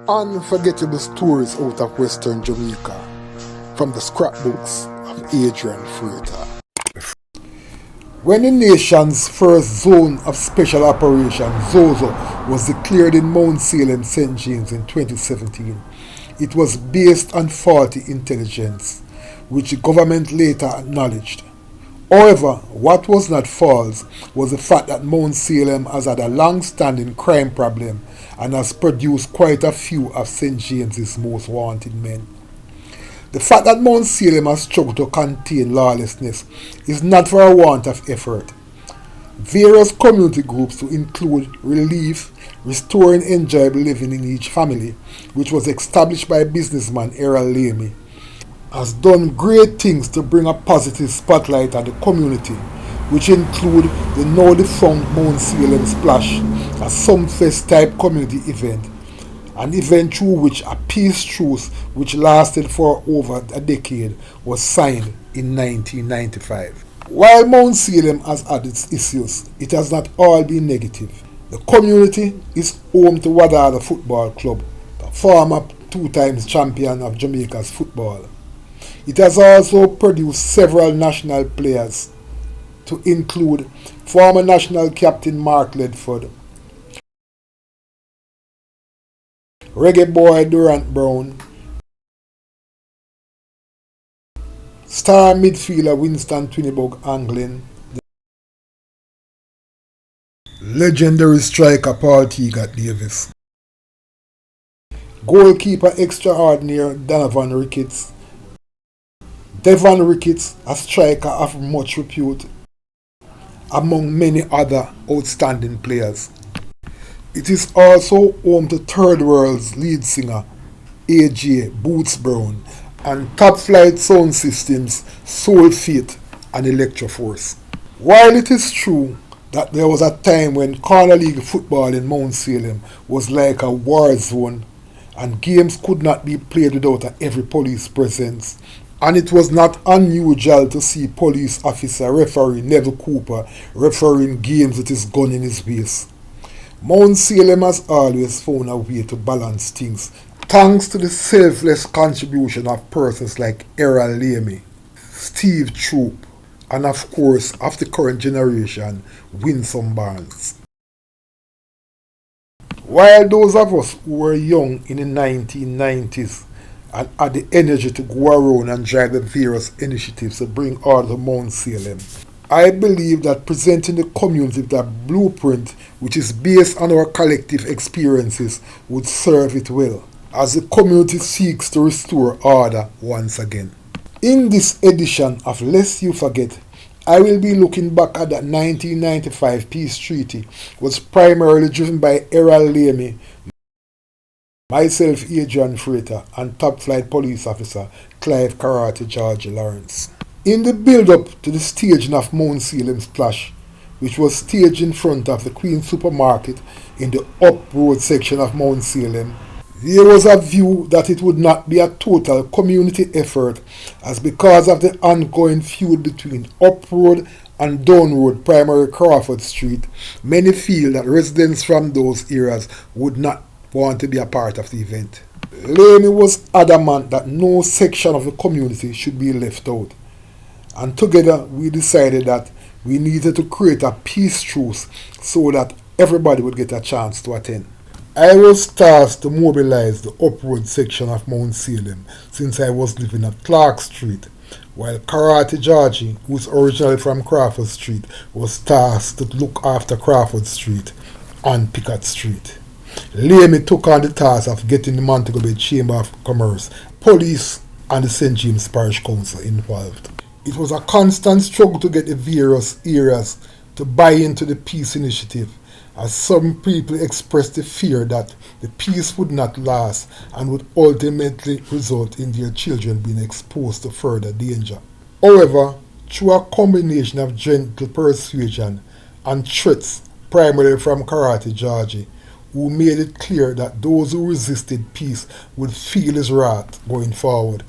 Unforgettable stories out of Western Jamaica from the scrapbooks of Adrian Freighter. When the nation's first zone of special operations, ZOZO, was declared in Mt.Salem, St. James in 2017, it was based on faulty intelligence, which the government later acknowledged. However, what was not false was the fact that Mt.Salem has had a long-standing crime problem and has produced quite a few of St. James's most wanted men. The fact that Mt.Salem has struggled to contain lawlessness is not for a want of effort. Various community groups, to include Relief, Restoring Enjoyable Living in Each Family, which was established by businessman Errol Lamey, has done great things to bring a positive spotlight on the community, which include the now defunct Mt.Salem Splash, a Sumfest type community event, an event through which a peace truce which lasted for over a decade was signed in 1995. While Mt.Salem has had its issues, it has not all been negative. The community is home to Wadada Football Club, the former two-times champion of Jamaica's football. It has also produced several national players, to include former national captain Mark Ledford, reggae boy Durant Brown, star midfielder Winston Twinnibug Anglin, legendary striker Paul Teagat Davis, goalkeeper extraordinaire Donovan Ricketts, Devon Ricketts, a striker of much repute, among many other outstanding players. It is also home to Third World's lead singer AJ Boots Brown and Top Flight Sound Systems Soul Fate and Electroforce. While it is true that there was a time when corner league football in Mt.Salem was like a war zone and games could not be played without a heavy police presence, and it was not unusual to see police officer referee Neville Cooper refereeing games with his gun in his waist. Mt.Salem has always found a way to balance things, thanks to the selfless contribution of persons like Errol Lamey, Steve Troop, and of course of the current generation, Winsome Barnes. While those of us who were young in the 1990s and had the energy to go around and drive the various initiatives to bring order to Mt.Salem, I believe that presenting the community with a blueprint which is based on our collective experiences would serve it well, as the community seeks to restore order once again. In this edition of Lest You Forget, I will be looking back at that 1995 peace treaty was primarily driven by Errol Lamey, myself Adrian Freighter, and top flight police officer Clive Karate George Lawrence. In the build-up to the staging of Mt.Salem Splash, which was staged in front of the Queen Supermarket in the Up Road section of Mt.Salem, there was a view that it would not be a total community effort, as because of the ongoing feud between Up Road and Down Road primary Crawford Street, many feel that residents from those areas would not want to be a part of the event. Lamey was adamant that no section of the community should be left out, and together we decided that we needed to create a peace truce so that everybody would get a chance to attend. I was tasked to mobilize the upward section of Mt.Salem since I was living at Clark Street, while Karate Georgie, who's originally from Crawford Street, was tasked to look after Crawford Street and Pickett Street. Lamey took on the task of getting the Montego Bay Chamber of Commerce, police, and the St. James Parish Council involved. It was a constant struggle to get the various areas to buy into the peace initiative, as some people expressed the fear that the peace would not last and would ultimately result in their children being exposed to further danger. However, through a combination of gentle persuasion and threats, primarily from Karate Georgie, who made it clear that those who resisted peace would feel his wrath going forward,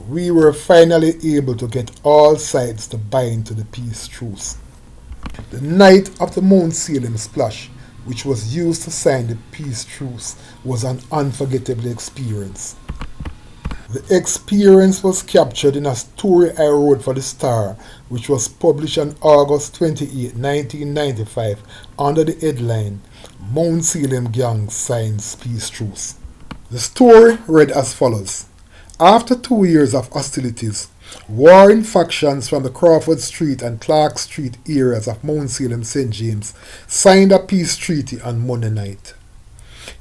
we were finally able to get all sides to buy into the peace truce. The night of the Mt.Salem Splash, which was used to sign the peace truce, was an unforgettable experience. The experience was captured in a story I wrote for the Star, which was published on August 28, 1995, under the headline, Mt.Salem Gang Signs Peace Truce. The story read as follows. After 2 years of hostilities, warring factions from the Crawford Street and Clark Street areas of Mt.Salem St. James signed a peace treaty on Monday night.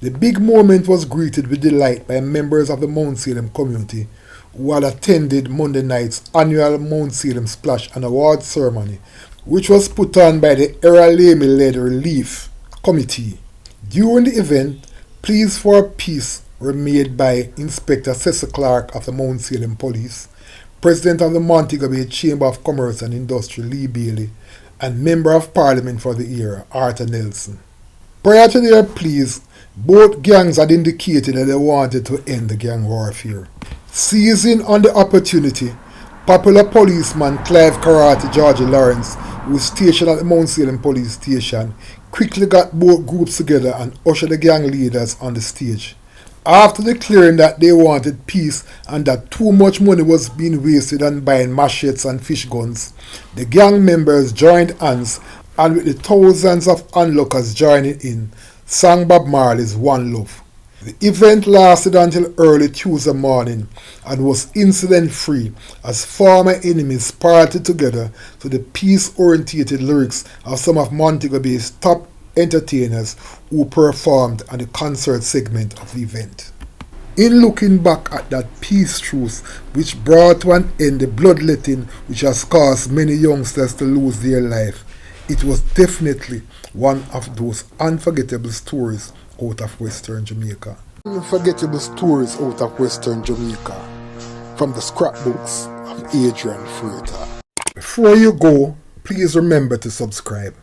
The big moment was greeted with delight by members of the Mt.Salem community who had attended Monday night's annual Mt.Salem Splash and Award ceremony, which was put on by the Errol Lamey-led Relief Committee. During the event, pleas for peace were made by Inspector Cecil Clark of the Mt.Salem Police, President of the Montego Bay Chamber of Commerce and Industry Lee Bailey, and Member of Parliament for the era Arthur Nelson. Prior to their pleas, both gangs had indicated that they wanted to end the gang warfare. Seizing on the opportunity, popular policeman Clive Karate George Lawrence, who was stationed at the Mt.Salem police station, quickly got both groups together and ushered the gang leaders on the stage. After declaring that they wanted peace and that too much money was being wasted on buying machetes and fish guns, the gang members joined hands and with the thousands of onlookers joining in, sang Bob Marley's One Love. The event lasted until early Tuesday morning and was incident-free as former enemies partied together to the peace-oriented lyrics of some of Montego Bay's top entertainers who performed on the concert segment of the event. In looking back at that peace truce which brought to an end the bloodletting which has caused many youngsters to lose their life, it was definitely one of those unforgettable stories out of Western Jamaica. Unforgettable stories out of Western Jamaica from the scrapbooks of Adrian Freighter. Before you go, please remember to subscribe.